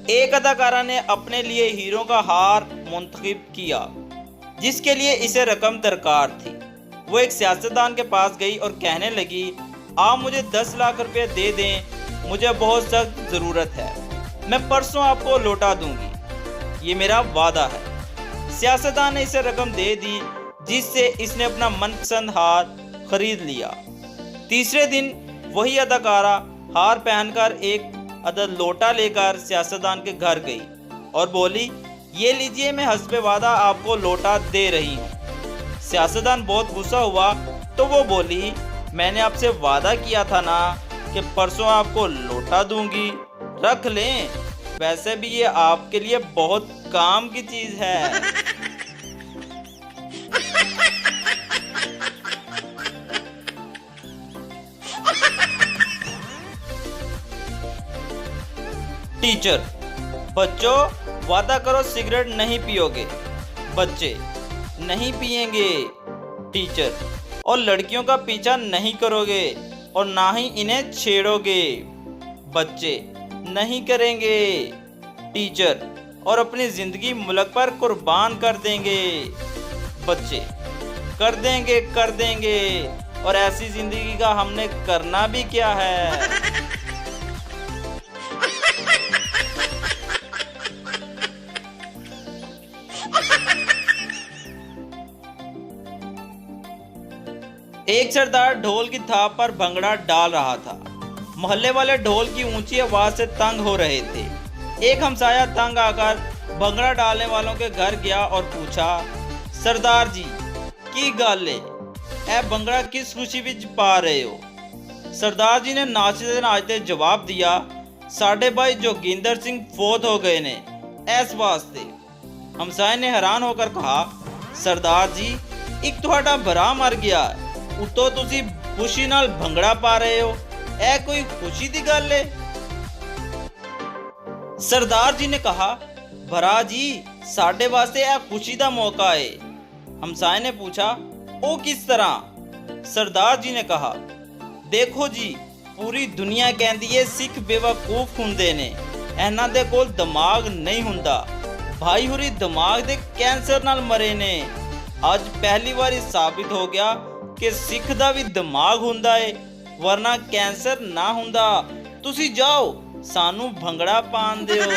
एक अदाकारा ने अपने लिए हीरो का हार मुंतखब किया जिसके लिए इसे रकम दरकार थी। वो एक सियासतदान के पास गई और कहने लगी, आप मुझे 10 लाख रुपए दे दें, मुझे बहुत सख्त ज़रूरत है, मैं परसों आपको लौटा दूंगी, ये मेरा वादा है। सियासतदान ने इसे रकम दे दी जिससे इसने अपना मनपसंद हार खरीद लिया। तीसरे दिन वही अदाकारा हार पहनकर एक अदद लोटा लेकर सियासतदान के घर गई और बोली, ये लीजिए, मैं हस्बे वादा आपको लोटा दे रही हूँ। सियासतदान बहुत गुस्सा हुआ तो वो बोली, मैंने आपसे वादा किया था ना कि परसों आपको लोटा दूंगी, रख लें, वैसे भी ये आपके लिए बहुत काम की चीज है। टीचर, बच्चों वादा करो सिगरेट नहीं पियोगे। बच्चे, नहीं पिएंगे। टीचर, और लड़कियों का पीछा नहीं करोगे और ना ही इन्हें छेड़ोगे। बच्चे, नहीं करेंगे। टीचर, और अपनी जिंदगी मुल्क पर कुर्बान कर देंगे। बच्चे, कर देंगे कर देंगे, और ऐसी जिंदगी का हमने करना भी क्या है। एक सरदार ढोल की थाप पर भंगड़ा डाल रहा था। मोहल्ले वाले ढोल की ऊंची आवाज से तंग हो रहे थे। एक हमसाया तंग आकर भंगड़ा डालने वालों के घर गया और पूछा, सरदार जी की गल है, भंगड़ा किस खुशी विच पा रहे हो। सरदार जी ने नाचते नाचते जवाब दिया, साडे भाई जोगिंदर सिंह फोत हो गए ने, इस वास्ते। हमसाए ने हैरान होकर कहा, सरदार जी एक तुहाडा भरा मर गया है, उतो तुसी खुशी नाल भंगड़ा पा रहे हो, ऐ कोई खुशी दी गल है। सरदार जी ने कहा, भरा जी साडे वास्ते ऐ खुशी दा मौका है। हमसाए ने पूछा, ओ किस तरह। सरदार जी ने कहा, देखो जी, पूरी दुनिया कहती है सिख बेवकूफ हुंदे ने, इन्हां दे कोल दिमाग नहीं हुंदा। भाई हुरी दिमाग दे कैंसर नाल मरे ने। अज पहली बार साबित हो गया कि सिख दा भी दिमाग हुंदा है, वरना कैंसर ना हुंदा। तुसी जाओ, सानू भंगड़ा पान दिओ।